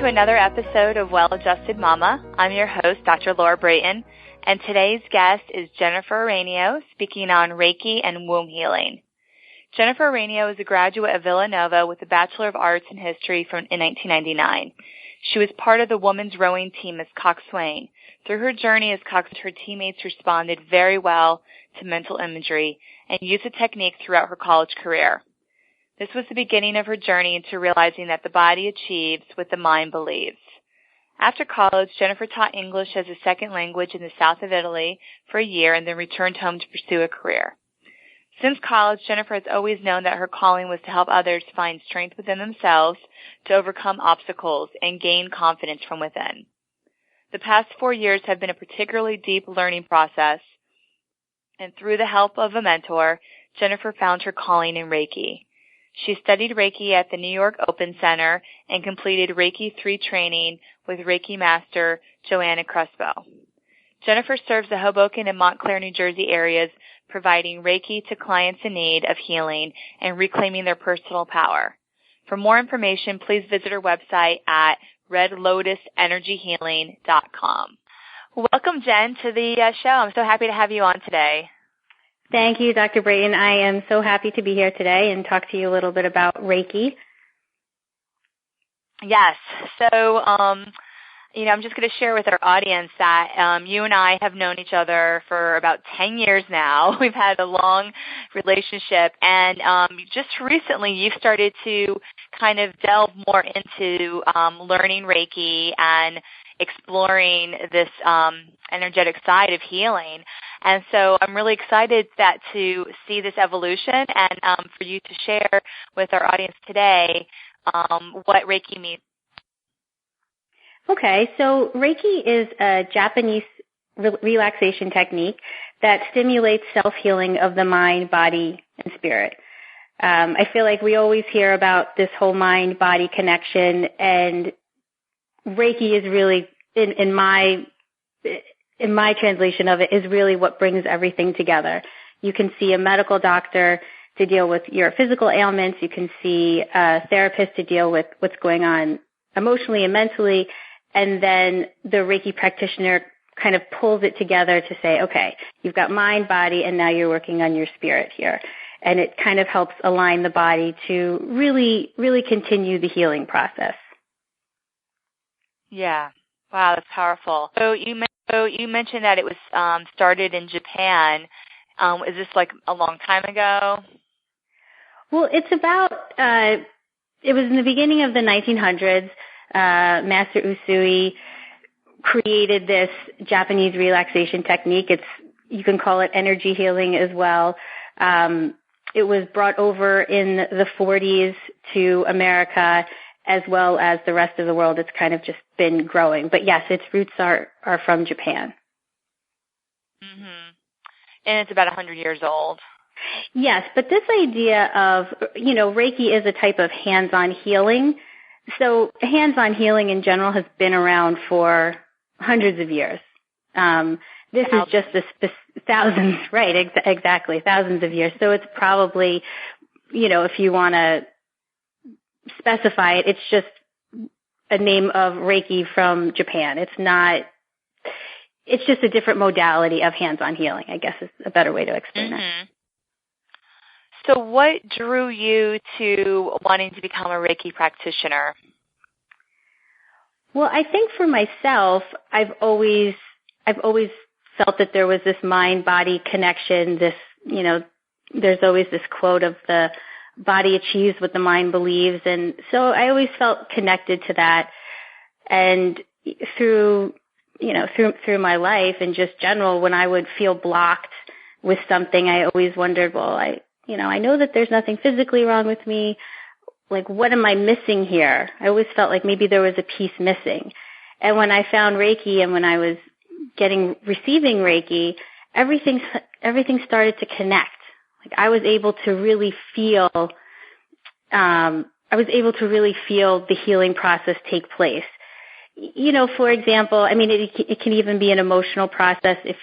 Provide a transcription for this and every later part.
to another episode of Well-Adjusted Mama. I'm your host, Dr. Laura Brayton, and today's guest is Jennifer Araneo, speaking on Reiki and womb healing. Jennifer Araneo is a graduate of Villanova with a Bachelor of Arts in History in 1999. She was part of the women's rowing team as coxswain. Through her journey as coxswain, her teammates responded very well to mental imagery and used the technique throughout her college career. This was the beginning of her journey into realizing that the body achieves what the mind believes. After college, Jennifer taught English as a second language in the south of Italy for a year and then returned home to pursue a career. Since college, Jennifer has always known that her calling was to help others find strength within themselves to overcome obstacles and gain confidence from within. The past 4 years have been a particularly deep learning process, and through the help of a mentor, Jennifer found her calling in Reiki. She studied Reiki at the New York Open Center and completed Reiki 3 training with Reiki Master Joanna Crespo. Jennifer serves the Hoboken and Montclair, New Jersey areas, providing Reiki to clients in need of healing and reclaiming their personal power. For more information, please visit her website at redlotusenergyhealing.com. Welcome, Jen, to the show. I'm so happy to have you on today. Thank you, Dr. Brayton. I am so happy to be here today and talk to you a little bit about Reiki. Yes. So, I'm just going to share with our audience that you and I have known each other for about 10 years now. We've had a long relationship, and just recently you've started to kind of delve more into learning Reiki and exploring this energetic side of healing. And so I'm really excited to see this evolution and for you to share with our audience today what Reiki means. Okay, so Reiki is a Japanese relaxation technique that stimulates self-healing of the mind, body, and spirit. I feel like we always hear about this whole mind-body connection, and Reiki is really, in my translation of it, is really what brings everything together. You can see a medical doctor to deal with your physical ailments. You can see a therapist to deal with what's going on emotionally and mentally. And then the Reiki practitioner kind of pulls it together to say, okay, you've got mind, body, and now you're working on your spirit here. And it kind of helps align the body to really, really continue the healing process. Yeah. Wow, that's powerful. So you mentioned that it was started in Japan. Is this like a long time ago? Well, it's about, it was in the beginning of the 1900s. Master Usui created this Japanese relaxation technique. You can call it energy healing as well. It was brought over in the 40s to America, as well as the rest of the world. It's kind of just been growing. But yes, its roots are from Japan. Mm-hmm. And it's about 100 years old. Yes, but this idea of, Reiki is a type of hands-on healing. So hands-on healing in general has been around for hundreds of years. This is just thousands, right, exactly, thousands of years. So it's probably, if you want to specify it, it's just a name of Reiki from Japan. It's just a different modality of hands-on healing, I guess is a better way to explain it. So what drew you to wanting to become a Reiki practitioner? Well, I think for myself, I've always felt that there was this mind-body connection, there's always this quote of the body achieves what the mind believes, and so I always felt connected to that. And through my life and just general, when I would feel blocked with something, I always wondered, well, I know that there's nothing physically wrong with me. Like, what am I missing here? I always felt like maybe there was a piece missing. And when I found Reiki and when I was receiving Reiki, everything started to connect. Like, I was able to really feel the healing process take place. For example, it can even be an emotional process if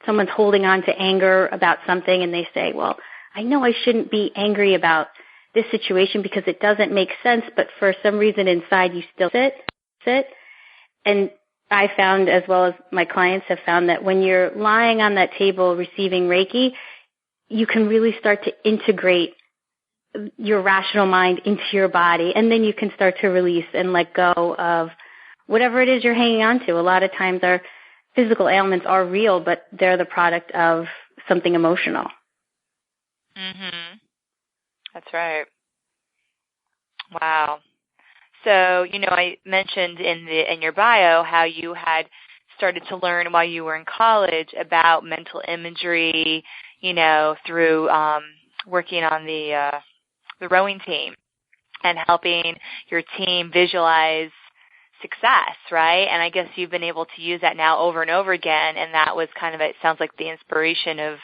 someone's holding on to anger about something and they say, well, I know I shouldn't be angry about this situation because it doesn't make sense, but for some reason inside you still sit. And I found, as well as my clients have found, that when you're lying on that table receiving Reiki, you can really start to integrate your rational mind into your body, and then you can start to release and let go of whatever it is you're hanging on to. A lot of times our physical ailments are real, but they're the product of something emotional. Mhm. That's right. Wow. So, I mentioned in your bio how you had started to learn while you were in college about mental imagery, through working on the rowing team and helping your team visualize success, right? And I guess you've been able to use that now over and over again, and that was kind of, it sounds like, the inspiration of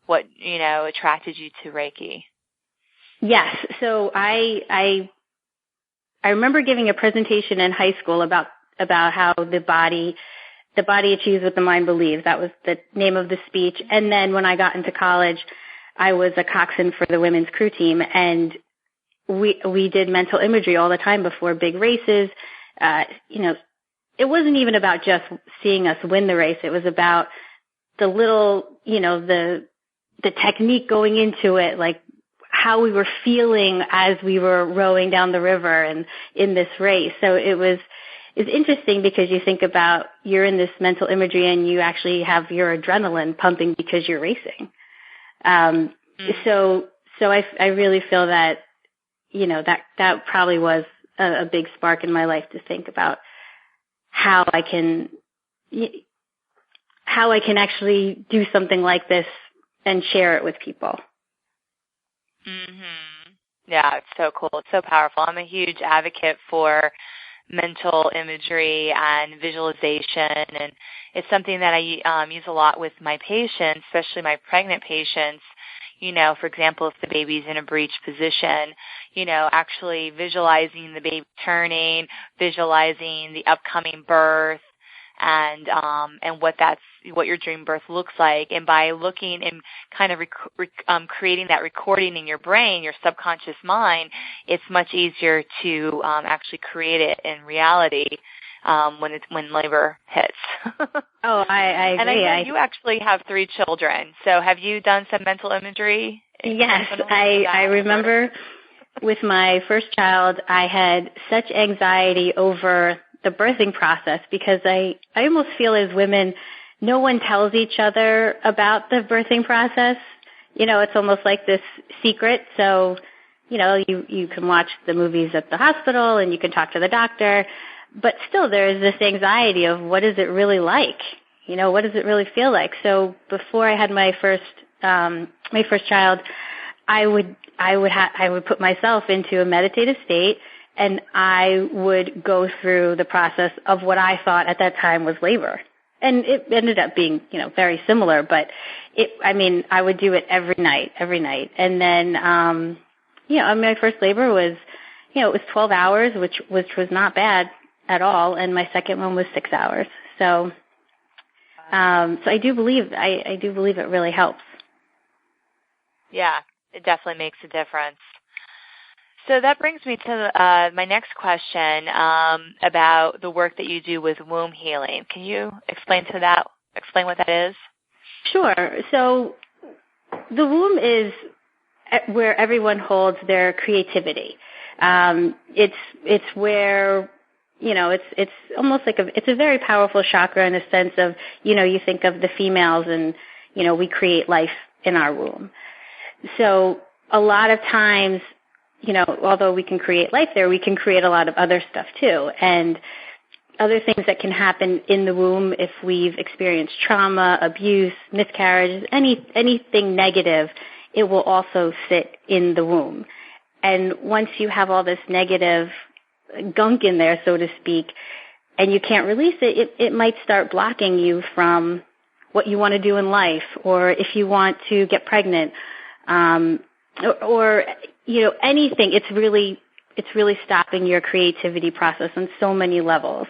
what, attracted you to Reiki. Yes. So I remember giving a presentation in high school about how the body achieves what the mind believes. That was the name of the speech. And then when I got into college, I was a coxswain for the women's crew team, and we did mental imagery all the time before big races. It wasn't even about just seeing us win the race. It was about the little, the technique going into it, like how we were feeling as we were rowing down the river and in this race. So it's interesting because you think about you're in this mental imagery and you actually have your adrenaline pumping because you're racing. So I really feel that, that probably was a big spark in my life to think about how I can actually do something like this and share it with people. Mhm. Yeah, it's so cool. It's so powerful. I'm a huge advocate for mental imagery and visualization, and it's something that I use a lot with my patients, especially my pregnant patients. For example, if the baby's in a breech position, actually visualizing the baby turning, visualizing the upcoming birth, and what your dream birth looks like. And by looking and kind of creating that recording in your brain, your subconscious mind, it's much easier to actually create it in reality when labor hits. Oh, I agree. And I know you actually have 3 children. So have you done some mental imagery? Yes, I remember with my first child, I had such anxiety over the birthing process because I almost feel as women, no one tells each other about the birthing process. It's almost like this secret. So, you can watch the movies at the hospital and you can talk to the doctor, but still there is this anxiety of what is it really like? What does it really feel like? So before I had my first child, I would put myself into a meditative state, and I would go through the process of what I thought at that time was labor. And it ended up being, very similar, but I would do it every night. And then, my first labor was, it was 12 hours, which was not bad at all. And my second one was 6 hours. So I do believe it really helps. Yeah, it definitely makes a difference. So that brings me to my next question about the work that you do with womb healing. Can you explain what that is? Sure. So the womb is where everyone holds their creativity. It's where, it's almost like it's a very powerful chakra in a sense of, you think of the females and, we create life in our womb. So a lot of times, although we can create life there, we can create a lot of other stuff too. And other things that can happen in the womb if we've experienced trauma, abuse, miscarriages, anything negative, it will also sit in the womb. And once you have all this negative gunk in there, so to speak, and you can't release it, it might start blocking you from what you want to do in life, or if you want to get pregnant, or anything. It's really stopping your creativity process on so many levels.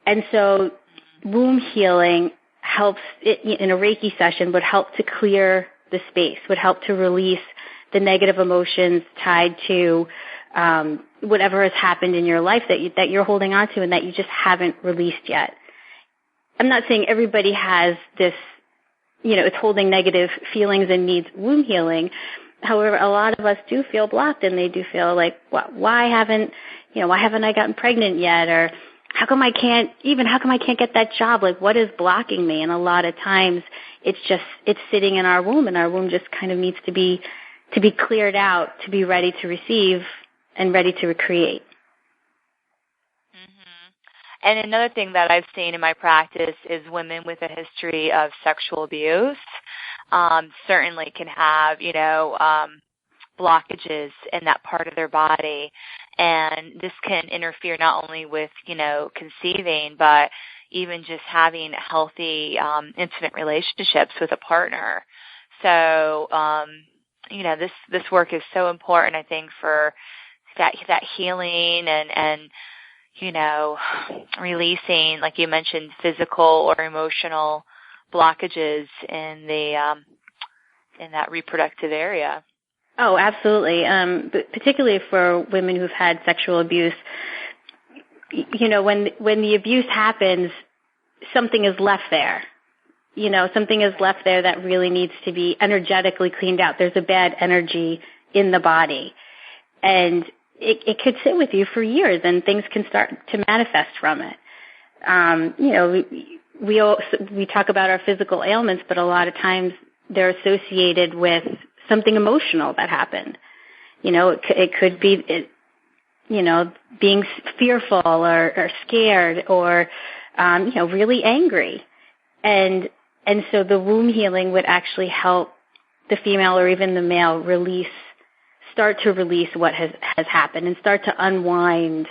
And so womb healing helps in a Reiki session would help to clear the space, would help to release the negative emotions tied to whatever has happened in your life that you're holding on to and that you just haven't released yet. I'm not saying everybody has this, it's holding negative feelings and needs womb healing. However, a lot of us do feel blocked, and they do feel like, why haven't I gotten pregnant yet? Or how come I can't get that job? Like, what is blocking me? And a lot of times it's sitting in our womb, and our womb just kind of needs to be cleared out to be ready to receive and ready to recreate. Mm-hmm. And another thing that I've seen in my practice is women with a history of sexual abuse certainly can have, blockages in that part of their body. And this can interfere not only with, conceiving, but even just having healthy, intimate relationships with a partner. So, this work is so important, I think, for that healing and releasing, like you mentioned, physical or emotional blockages in that reproductive area. Oh, absolutely. But particularly for women who've had sexual abuse, when the abuse happens, something is left there. Something is left there that really needs to be energetically cleaned out. There's a bad energy in the body, and it could sit with you for years, and things can start to manifest from it. We talk about our physical ailments, but a lot of times they're associated with something emotional that happened. It could be, being fearful or scared or, really angry. And so the womb healing would actually help the female or even the male start to release what has happened and start to unwind,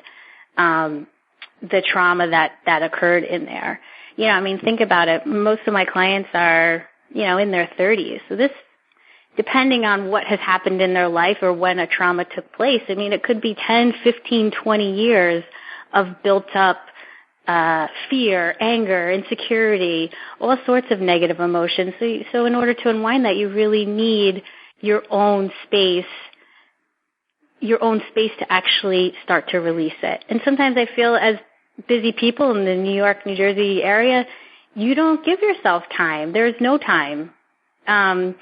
the trauma that occurred in there. Think about it. Most of my clients are, in their 30s. So this, depending on what has happened in their life or when a trauma took place, it could be 10, 15, 20 years of built up fear, anger, insecurity, all sorts of negative emotions. So in order to unwind that, you really need your own space to actually start to release it. And sometimes I feel as busy people in the New York, New Jersey area, you don't give yourself time. There's no time. When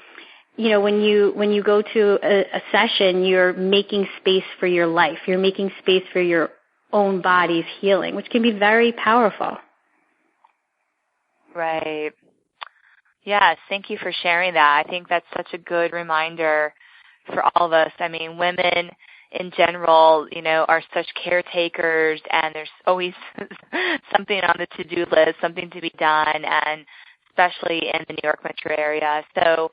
you go to a session, you're making space for your life. You're making space for your own body's healing, which can be very powerful. Right. Yes, thank you for sharing that. I think that's such a good reminder for all of us. Women in general, are such caretakers, and there's always something on the to-do list, something to be done, and especially in the New York metro area. So,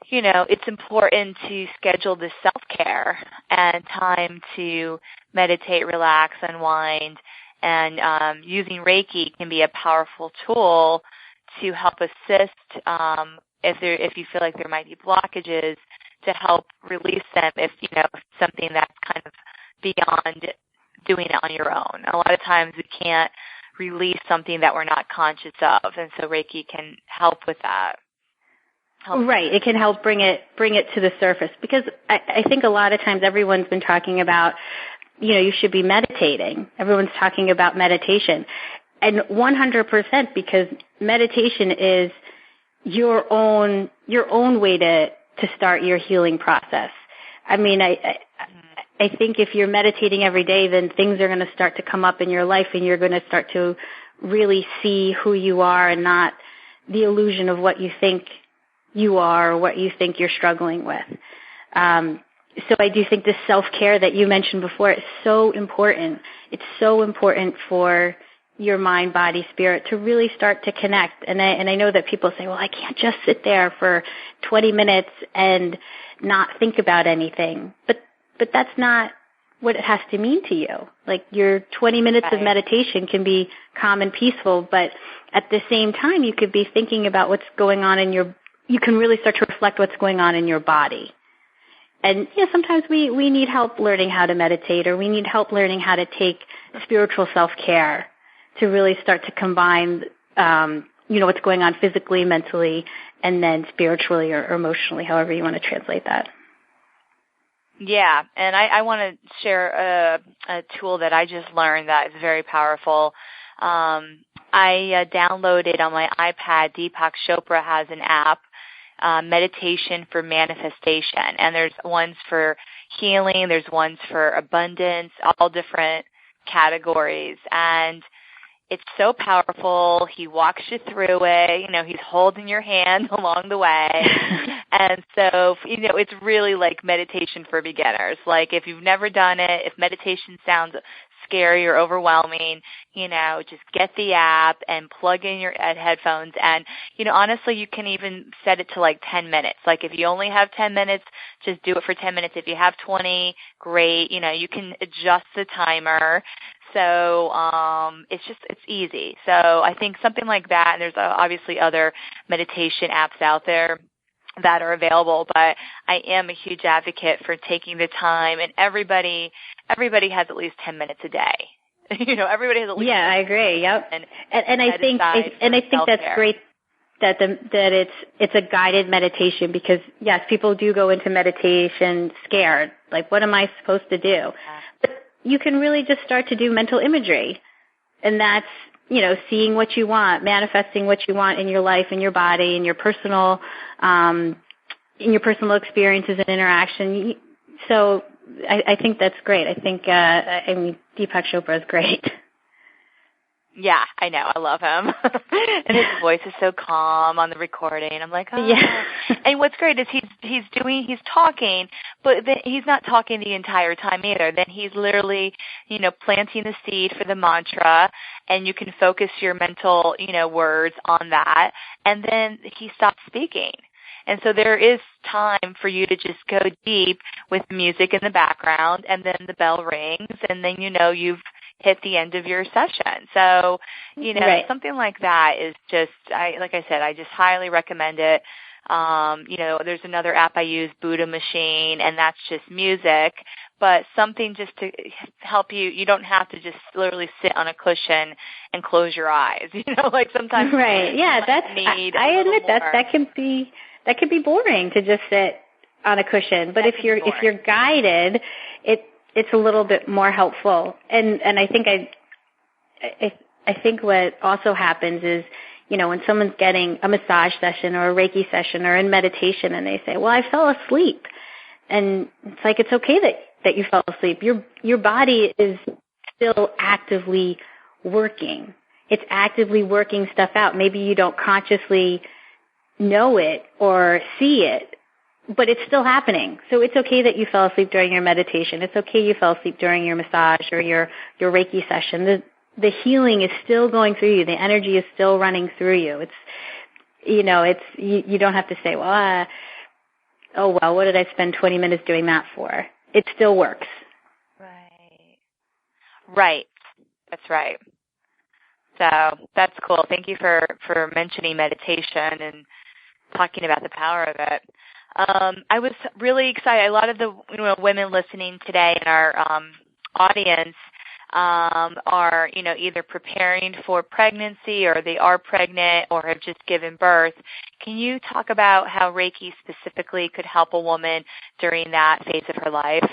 it's important to schedule this self-care and time to meditate, relax, unwind, and using Reiki can be a powerful tool to help assist if you feel like there might be blockages, to help release them if something that's kind of beyond doing it on your own. A lot of times we can't release something that we're not conscious of, and so Reiki can help with that. Right. It can help bring it to the surface, because I think a lot of times everyone's been talking about, you should be meditating. Everyone's talking about meditation. And 100%, because meditation is your own way to start your healing process. I think if you're meditating every day, then things are going to start to come up in your life, and you're going to start to really see who you are and not the illusion of what you think you are or what you think you're struggling with. So I do think this self-care that you mentioned before is so important. It's so important for your mind, body, spirit to really start to connect. And I know that people say, well, I can't just sit there for 20 minutes and not think about anything. But that's not what it has to mean to you. Like, your 20 minutes of meditation can be calm and peaceful, but at the same time you could be thinking about what's going on you can really start to reflect what's going on in your body. And sometimes we need help learning how to meditate, or we need help learning how to take spiritual self-care to really start to combine, what's going on physically, mentally, and then spiritually or emotionally, however you want to translate that. Yeah, and I want to share a tool that I just learned that is very powerful. I downloaded on my iPad, Deepak Chopra has an app, meditation for manifestation, and there's ones for healing, there's ones for abundance, all different categories, and it's so powerful. He walks you through it. He's holding your hand along the way. And so, it's really like meditation for beginners. Like if you've never done it, if meditation sounds scary or overwhelming, just get the app and plug in your headphones. And, honestly, you can even set it to like 10 minutes. Like if you only have 10 minutes, just do it for 10 minutes. If you have 20, great. You can adjust the timer. So it's easy. So I think something like that, and there's obviously other meditation apps out there that are available, but I am a huge advocate for taking the time, and everybody has at least 10 minutes a day. Everybody has at least. Yeah, I agree. Yep. And I think that's great that it's a guided meditation, because yes, people do go into meditation scared. Like, what am I supposed to do? Yeah. But you can really just start to do mental imagery, and that's seeing what you want, manifesting what you want in your life, in your body, in your personal experiences and interaction. So I think that's great. I think Deepak Chopra is great. Yeah, I know. I love him. And his voice is so calm on the recording. I'm like, oh. Yeah. And what's great is he's talking, but he's not talking the entire time either. Then he's literally, planting the seed for the mantra, and you can focus your mental, words on that. And then he stops speaking. And so there is time for you to just go deep with music in the background, and then the bell rings, and then you've hit the end of your session. So, right. Something like that is just, like I said, I just highly recommend it. There's another app I use, Buddha Machine, and that's just music, but something just to help you. You don't have to just literally sit on a cushion and close your eyes. Like sometimes. Right. Yeah, I admit that can be boring to just sit on a cushion. But if you're guided, it's a little bit more helpful. And I think what also happens is, when someone's getting a massage session or a Reiki session or in meditation, and they say, well, I fell asleep. And it's like, it's okay that you fell asleep. Your body is still actively working. It's actively working stuff out. Maybe you don't consciously know it or see it, but it's still happening. So it's okay that you fell asleep during your meditation. It's okay you fell asleep during your massage or your Reiki session. The healing is still going through you. The energy is still running through you. It's, you don't have to say, well, what did I spend 20 minutes doing that for? It still works. Right. That's right. So that's cool. Thank you for mentioning meditation and talking about the power of it. I was really excited. A lot of the women listening today in our audience are either preparing for pregnancy, or they are pregnant, or have just given birth. Can you talk about how Reiki specifically could help a woman during that phase of her life?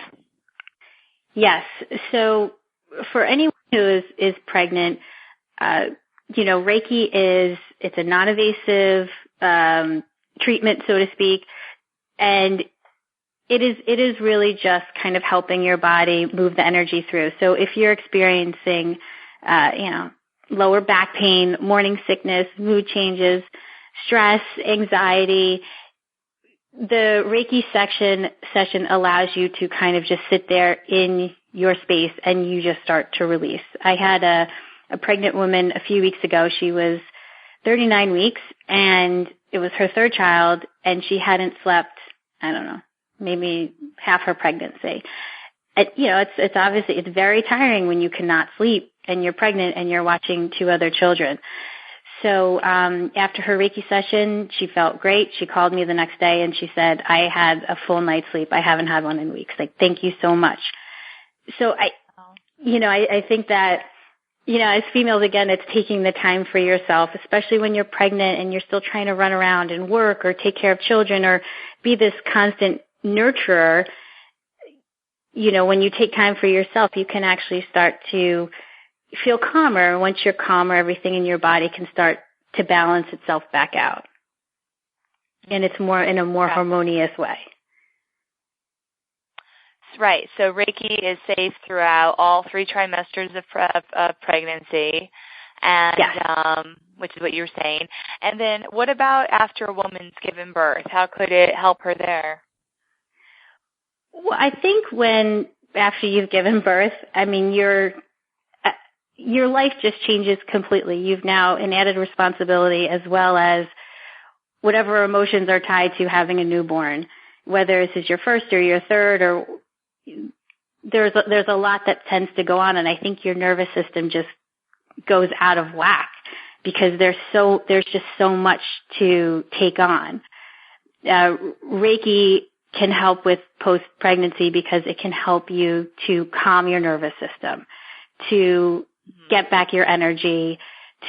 Yes. So for anyone who is pregnant, Reiki it's a non-invasive treatment, so to speak, and it is really just kind of helping your body move the energy through. So if you're experiencing, lower back pain, morning sickness, mood changes, stress, anxiety, the Reiki session allows you to kind of just sit there in your space and you just start to release. I had a pregnant woman a few weeks ago. She was 39 weeks, and it was her third child, and she hadn't slept, I don't know, maybe half her pregnancy. It's obviously, it's very tiring when you cannot sleep and you're pregnant and you're watching two other children. So after her Reiki session, she felt great. She called me the next day and she said, I had a full night's sleep. I haven't had one in weeks. Like, thank you so much. So I think that, as females, again, it's taking the time for yourself, especially when you're pregnant and you're still trying to run around and work or take care of children or be this constant nurturer. when you take time for yourself, you can actually start to feel calmer. Once you're calmer, everything in your body can start to balance itself back out. And it's more in a more harmonious way. Right. So Reiki is safe throughout all 3 trimesters of pregnancy, and which is what you were saying. And then what about after a woman's given birth? How could it help her there? Well, I think after you've given birth, I mean, your life just changes completely. You've now an added responsibility as well as whatever emotions are tied to having a newborn, whether this is your first or your third, or there's a lot that tends to go on, and I think your nervous system just goes out of whack because there's just so much to take on. Reiki can help with post-pregnancy because it can help you to calm your nervous system, to get back your energy,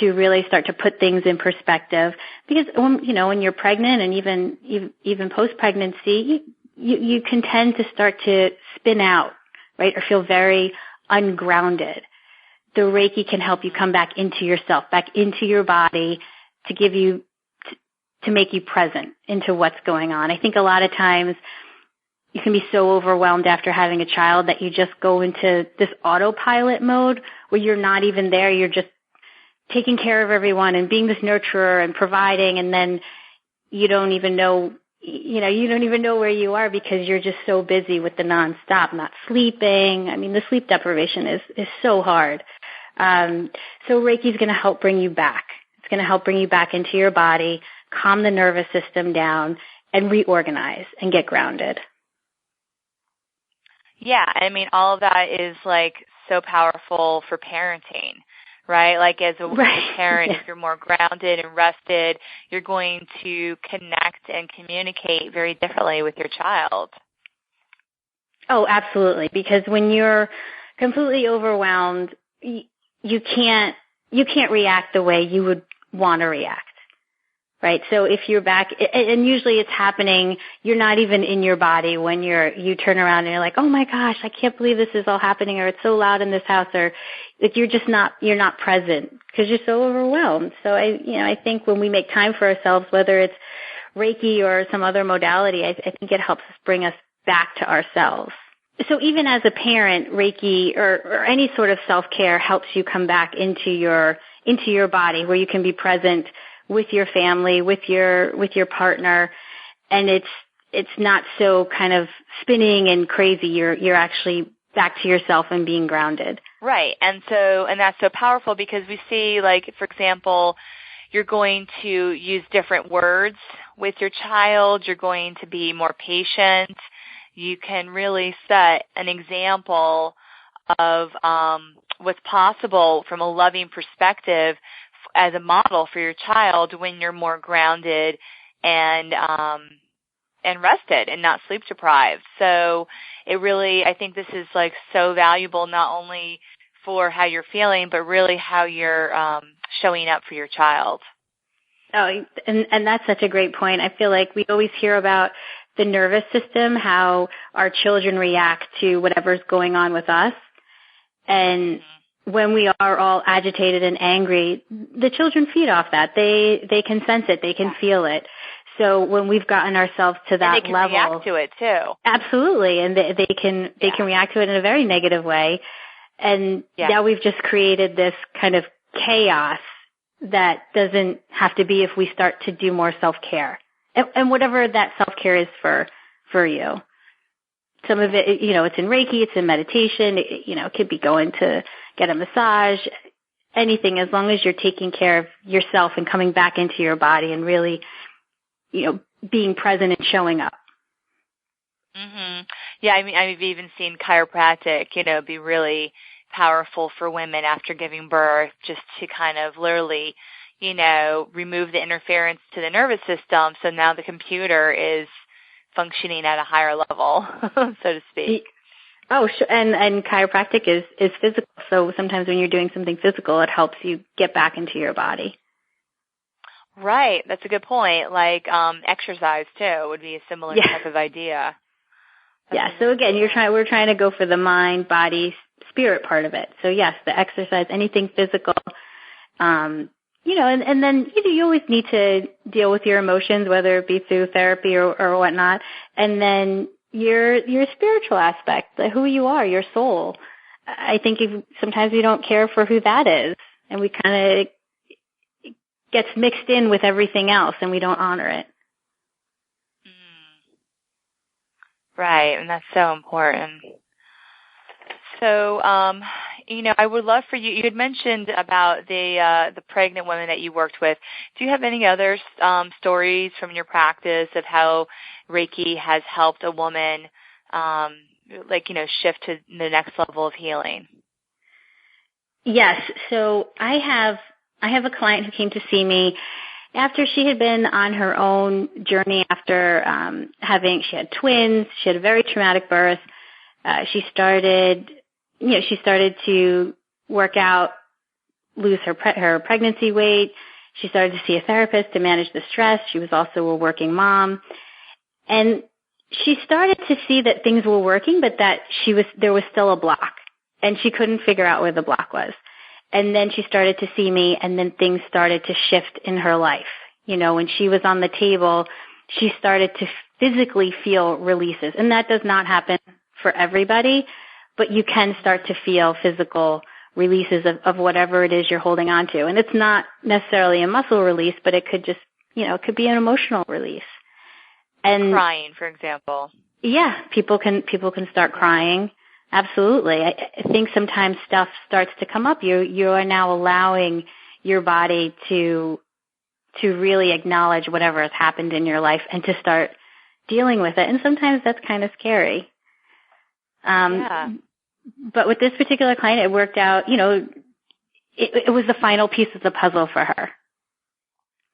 to really start to put things in perspective. Because when you're pregnant and even post-pregnancy, you can tend to start to spin out, right, or feel very ungrounded. The Reiki can help you come back into yourself, back into your body, to give you to make you present into what's going on. I think a lot of times you can be so overwhelmed after having a child that you just go into this autopilot mode where you're not even there. You're just taking care of everyone and being this nurturer and providing, and then you don't even know where you are because you're just so busy with the nonstop, not sleeping. I mean, the sleep deprivation is so hard. So Reiki is going to help bring you back. It's going to help bring you back into your body, calm the nervous system down, and reorganize and get grounded. Yeah, I mean, all of that is like so powerful for parenting, right? Like as a parent, if you're more grounded and rested, you're going to connect and communicate very differently with your child. Oh, absolutely. Because when you're completely overwhelmed, you can't react the way you would want to react. Right. So if you're back, and usually it's happening, you're not even in your body when you turn around and you're like, oh my gosh, I can't believe this is all happening, or it's so loud in this house, or like you're not present because you're so overwhelmed. So I think when we make time for ourselves, whether it's Reiki or some other modality, I think it helps us bring us back to ourselves. So even as a parent, Reiki or any sort of self-care helps you come back into your body where you can be present with your family, with your partner, and it's not so kind of spinning and crazy. You're actually back to yourself and being grounded. Right. And that's so powerful because we see, like, for example, you're going to use different words with your child. You're going to be more patient. You can really set an example of what's possible from a loving perspective as a model for your child when you're more grounded and rested and not sleep deprived. So it really, I think this is like so valuable not only for how you're feeling, but really how you're showing up for your child. Oh, and that's such a great point. I feel like we always hear about the nervous system, how our children react to whatever's going on with us. And when we are all agitated and angry, the children feed off that. They can sense it. They can feel it. So when we've gotten ourselves to that level, and they can react to it too. Absolutely, and they can react to it in a very negative way. And now we've just created this kind of chaos that doesn't have to be if we start to do more self-care, and whatever that self-care is for you. Some of it, it's in Reiki, it's in meditation, it could be going to get a massage, anything, as long as you're taking care of yourself and coming back into your body and really, being present and showing up. Mhm. Yeah, I mean, I've even seen chiropractic, be really powerful for women after giving birth, just to kind of literally, remove the interference to the nervous system. So now the computer is functioning at a higher level, so to speak. Oh, sure. And chiropractic is physical. So sometimes when you're doing something physical, it helps you get back into your body. Right. That's a good point. Like exercise, too, would be a similar type of idea. Yeah. So again, we're trying to go for the mind, body, spirit part of it. So yes, the exercise, anything physical, and then you always need to deal with your emotions, whether it be through therapy or whatnot, and then your spiritual aspect, who you are, your soul. I think sometimes we don't care for who that is, and we kind of gets mixed in with everything else, and we don't honor it. Right, and that's so important. So, I would love for you had mentioned about the pregnant women that you worked with. Do you have any other stories from your practice of how Reiki has helped a woman, shift to the next level of healing? Yes. So I have a client who came to see me after she had been on her own journey after she had twins. She had a very traumatic birth. She started to work out, lose her pregnancy weight. She started to see a therapist to manage the stress. She was also a working mom. And she started to see that things were working, but that there was still a block, and she couldn't figure out where the block was. And then she started to see me, and then things started to shift in her life. When she was on the table, she started to physically feel releases. And that does not happen for everybody, but you can start to feel physical releases of whatever it is you're holding on to. And it's not necessarily a muscle release, but it could just, it could be an emotional release. And crying, for example. Yeah, people can start crying. Absolutely. I think sometimes stuff starts to come up. You are now allowing your body to really acknowledge whatever has happened in your life and to start dealing with it. And sometimes that's kind of scary. But with this particular client, it worked out, it was the final piece of the puzzle for her,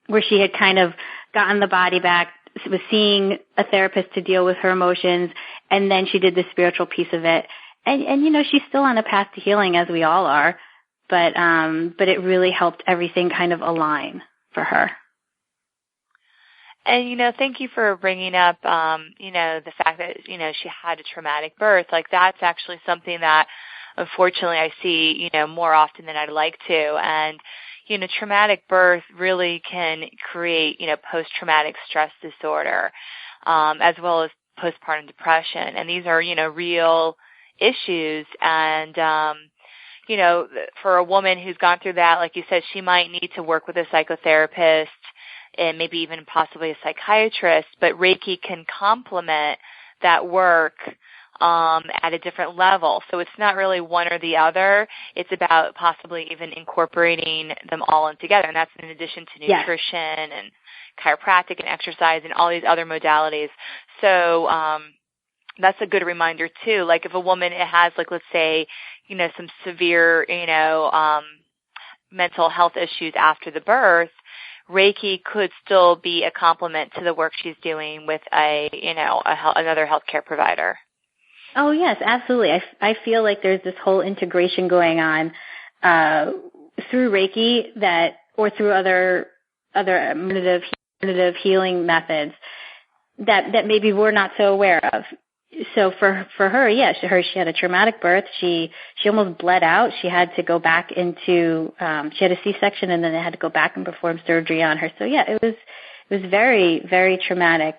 where she had kind of gotten the body back, was seeing a therapist to deal with her emotions, and then she did the spiritual piece of it. And she's still on a path to healing, as we all are, but it really helped everything kind of align for her. And, thank you for bringing up, the fact that, she had a traumatic birth. Like, that's actually something that, unfortunately, I see, more often than I'd like to. And, traumatic birth really can create, post-traumatic stress disorder, as well as postpartum depression. And these are, real issues. And, for a woman who's gone through that, like you said, she might need to work with a psychotherapist and maybe even possibly a psychiatrist, but Reiki can complement that work at a different level. So it's not really one or the other. It's about possibly even incorporating them all in together, and that's in addition to nutrition and chiropractic and exercise and all these other modalities. So that's a good reminder, too. Like if a woman has, like, let's say, some severe, mental health issues after the birth, Reiki could still be a complement to the work she's doing with another healthcare provider. Oh, yes, absolutely. I feel like there's this whole integration going on through Reiki or through other alternative healing methods that maybe we're not so aware of. So for her, she had a traumatic birth. She almost bled out. She had to go back into she had a C-section, and then they had to go back and perform surgery on her. So it was very, very traumatic.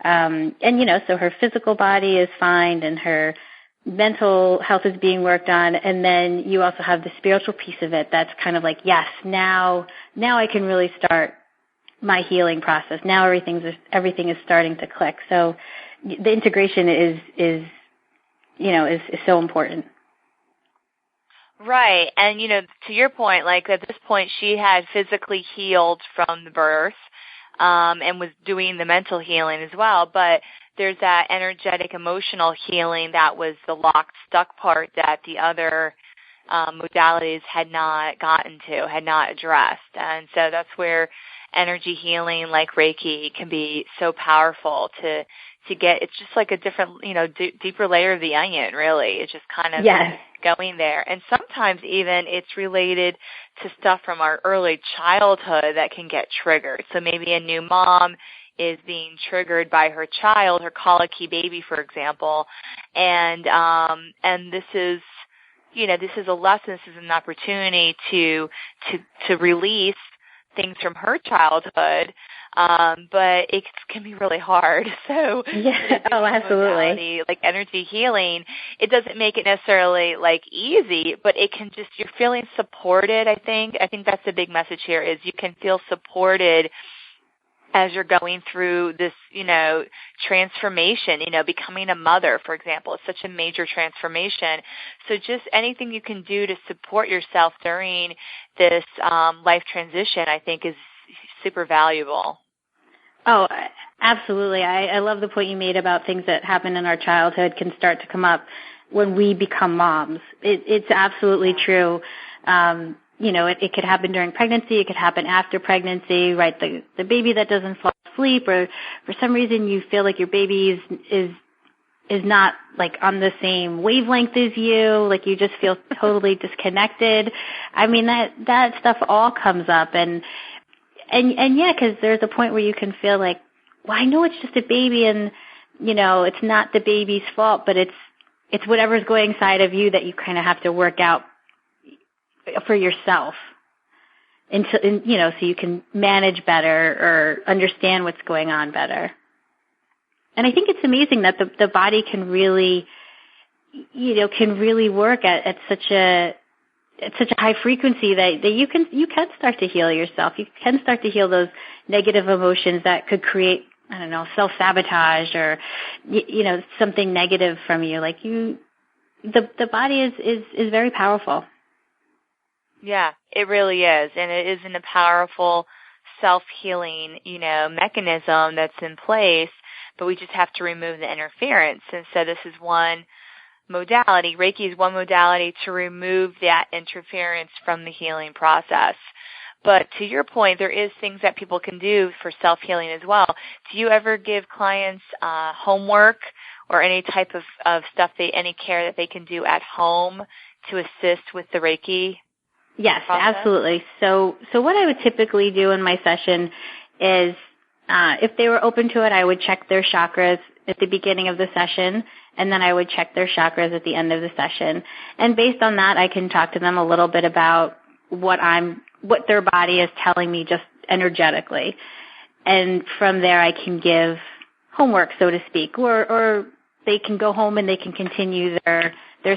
So her physical body is fine, and her mental health is being worked on. And then you also have the spiritual piece of it. That's kind of like, yes, now I can really start my healing process. Now everything is starting to click. So the integration is so important. Right. And, to your point, like at this point she had physically healed from the birth and was doing the mental healing as well. But there's that energetic, emotional healing that was the locked, stuck part that the other modalities had not gotten to, had not addressed. And so that's where energy healing like Reiki can be so powerful to get. It's just like a different, deeper layer of the onion, really. It's just kind of going there. And sometimes even it's related to stuff from our early childhood that can get triggered. So maybe a new mom, is being triggered by her child, her colicky baby, for example, and this is, this is a lesson, this is an opportunity to release things from her childhood, but it can be really hard. So yeah, oh, absolutely. Like energy healing, it doesn't make it necessarily like easy, but it can just, you're feeling supported. I think that's the big message here, is you can feel supported as you're going through this, transformation, becoming a mother, for example, is such a major transformation. So just anything you can do to support yourself during this life transition, I think, is super valuable. Oh, absolutely. I love the point you made about things that happen in our childhood can start to come up when we become moms. It's absolutely true. It could happen during pregnancy. It could happen after pregnancy, right? The baby that doesn't fall asleep, or for some reason you feel like your baby is not like on the same wavelength as you, like you just feel totally disconnected. I mean, that stuff all comes up, and yeah, because there's a point where you can feel like, well, I know it's just a baby, and it's not the baby's fault, but it's whatever's going inside of you that you kind of have to work out for yourself, so you can manage better or understand what's going on better. And I think it's amazing that the body can really, work at such a high frequency that you can start to heal yourself. You can start to heal those negative emotions that could create, I don't know, self-sabotage or, something negative from you. Like the body is very powerful. Yeah, it really is. And it is a powerful self-healing, mechanism that's in place, but we just have to remove the interference. And so this is one modality. Reiki is one modality to remove that interference from the healing process. But to your point, there is things that people can do for self-healing as well. Do you ever give clients homework or any type of stuff, any care that they can do at home to assist with the Reiki? Yes, process? Absolutely. So what I would typically do in my session is, if they were open to it, I would check their chakras at the beginning of the session, and then I would check their chakras at the end of the session. And based on that, I can talk to them a little bit about what their body is telling me just energetically. And from there, I can give homework, so to speak, or they can go home and they can continue their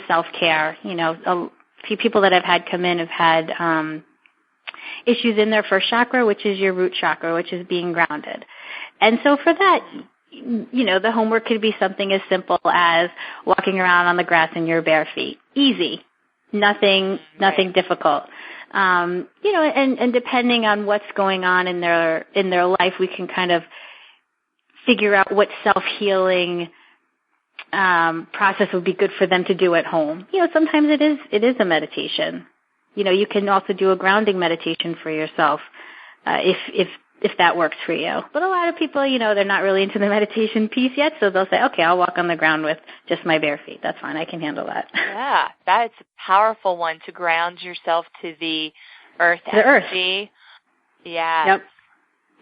self-care. A few people that I've had come in have had issues in their first chakra, which is your root chakra, which is being grounded. And so for that, the homework could be something as simple as walking around on the grass in your bare feet. Easy. Nothing difficult. And depending on what's going on in their life, we can kind of figure out what self-healing process would be good for them to do at home. Sometimes it is a meditation. You can also do a grounding meditation for yourself, if that works for you. But a lot of people, they're not really into the meditation piece yet, so they'll say, okay, I'll walk on the ground with just my bare feet. That's fine. I can handle that. Yeah, that's a powerful one, to ground yourself to the earth energy. Yeah. Yep.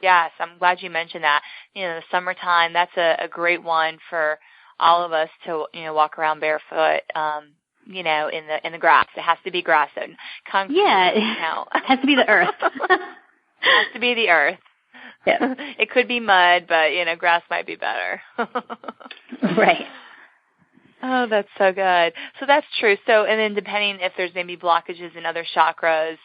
Yes, I'm glad you mentioned that. The summertime, that's a great one for all of us to, walk around barefoot, in the grass. It has to be grass. Concrete, it has to be the earth. It has to be the earth. Yeah. It could be mud, but, grass might be better. Right. Oh, that's so good. So that's true. So, and then depending if there's maybe blockages in other chakras,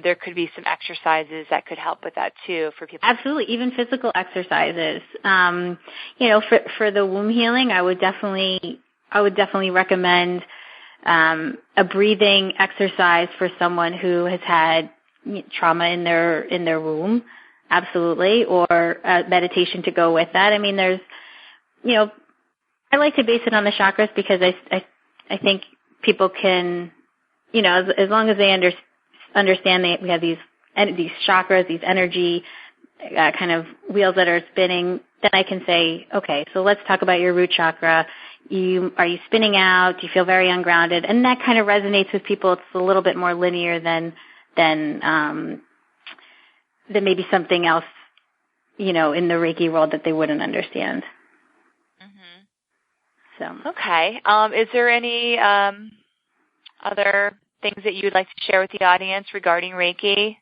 there could be some exercises that could help with that too for people. Absolutely, even physical exercises. For the womb healing, I would definitely recommend a breathing exercise for someone who has had trauma in their womb. Absolutely, or meditation to go with that. I mean, there's, I like to base it on the chakras because I think people can, as long as they understand that we have these chakras, these energy kind of wheels that are spinning, then I can say, okay, so let's talk about your root chakra. Are you spinning out? Do you feel very ungrounded? And that kind of resonates with people. It's a little bit more linear than maybe something else in the Reiki world that they wouldn't understand. Mm-hmm. So. Okay. Is there any other things that you would like to share with the audience regarding Reiki?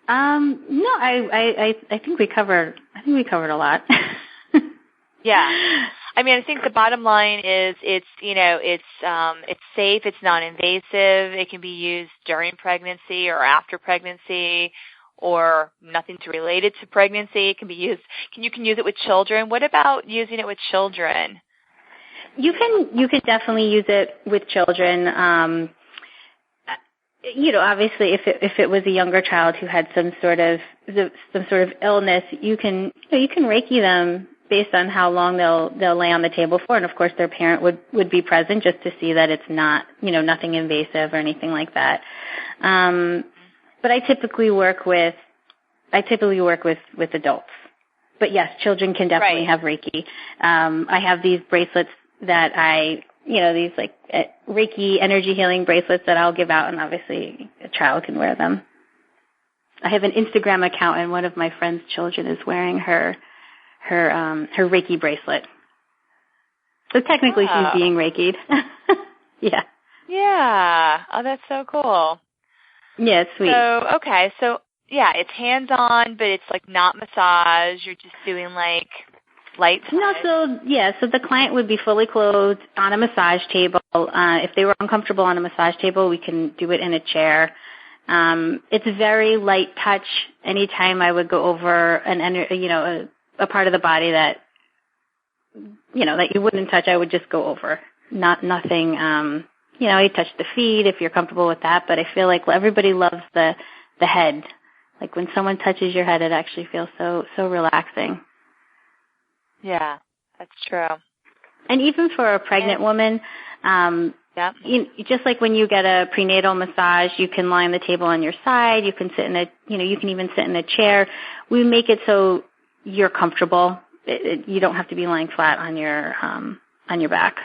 No, I think we covered a lot. Yeah. I mean, I think the bottom line is it's safe, it's non-invasive, it can be used during pregnancy or after pregnancy, or nothing's related to pregnancy. It can be used. You can use it with children. What about using it with children? You can definitely use it with children. Obviously, if it was a younger child who had some sort of illness, you can Reiki them based on how long they'll lay on the table for, and of course their parent would be present just to see that it's not nothing invasive or anything like that. But I typically work with adults. But yes, children can definitely have Reiki. I have these bracelets that these like Reiki energy healing bracelets that I'll give out, and obviously a child can wear them. I have an Instagram account, and one of my friend's children is wearing her Reiki bracelet. So technically she's being Reiki'd. Yeah. Yeah. Oh, that's so cool. Yeah, it's sweet. So yeah, it's hands-on, but it's like not massage. You're just doing like light touch. No, so the client would be fully clothed on a massage table. If they were uncomfortable on a massage table, we can do it in a chair. It's very light touch. Anytime I would go over a part of the body that you wouldn't touch, I would just go over. Nothing. I touch the feet if you're comfortable with that, but I feel like everybody loves the head. Like when someone touches your head, it actually feels so relaxing. Yeah, that's true. And even for a pregnant woman, just like when you get a prenatal massage, you can lie on the table on your side. You can sit you can even sit in a chair. We make it so you're comfortable. You don't have to be lying flat on your back.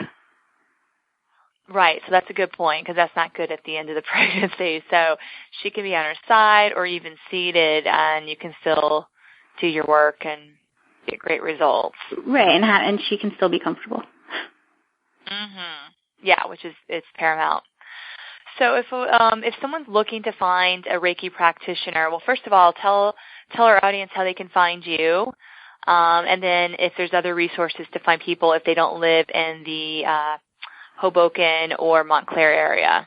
Right, so that's a good point, because that's not good at the end of the pregnancy. So she can be on her side or even seated, and you can still do your work and get great results. Right, and she can still be comfortable. Mhm. Yeah, which is paramount. So if someone's looking to find a Reiki practitioner, well, first of all, tell our audience how they can find you, and then if there's other resources to find people if they don't live in the Hoboken or Montclair area.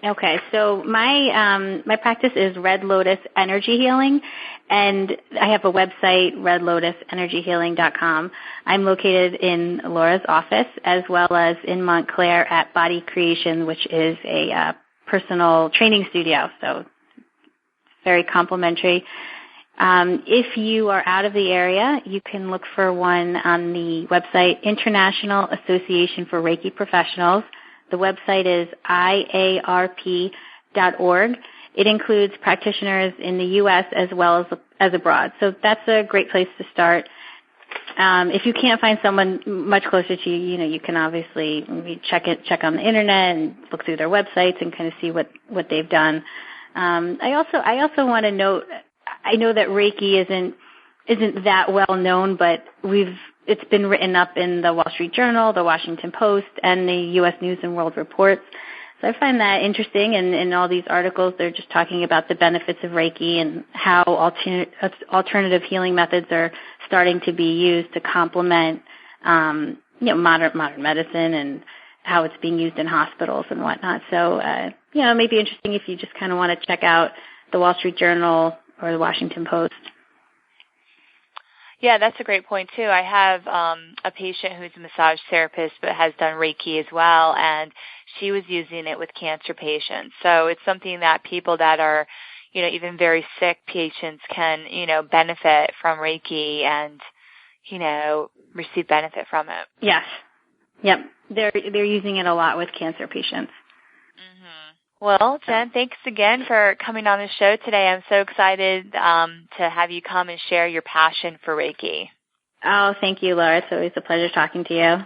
Okay, so my practice is Red Lotus Energy Healing, and I have a website, redlotusenergyhealing.com. I'm located in Laura's office as well as in Montclair at Body Creation, which is a personal training studio, so it's very complimentary. If you are out of the area, you can look for one on the website International Association for Reiki Professionals. The website is iarp.org. It includes practitioners in the U.S. as well as abroad. So that's a great place to start. If you can't find someone much closer to you, you can obviously check on the internet and look through their websites and kind of see what they've done. I also want to note, I know that Reiki isn't that well known, but it's been written up in the Wall Street Journal, the Washington Post, and the U.S. News and World Report. So I find that interesting, and in all these articles, they're just talking about the benefits of Reiki and how alternative healing methods are starting to be used to complement, modern medicine, and how it's being used in hospitals and whatnot. So, it may be interesting if you just kind of want to check out the Wall Street Journal or the Washington Post. Yeah, that's a great point, too. I have a patient who's a massage therapist but has done Reiki as well, and she was using it with cancer patients. So it's something that people that are, even very sick patients can, benefit from Reiki and, receive benefit from it. Yes. Yep. They're using it a lot with cancer patients. Mm-hmm. Well, Jen, thanks again for coming on the show today. I'm so excited to have you come and share your passion for Reiki. Oh, thank you, Laura. It's always a pleasure talking to you.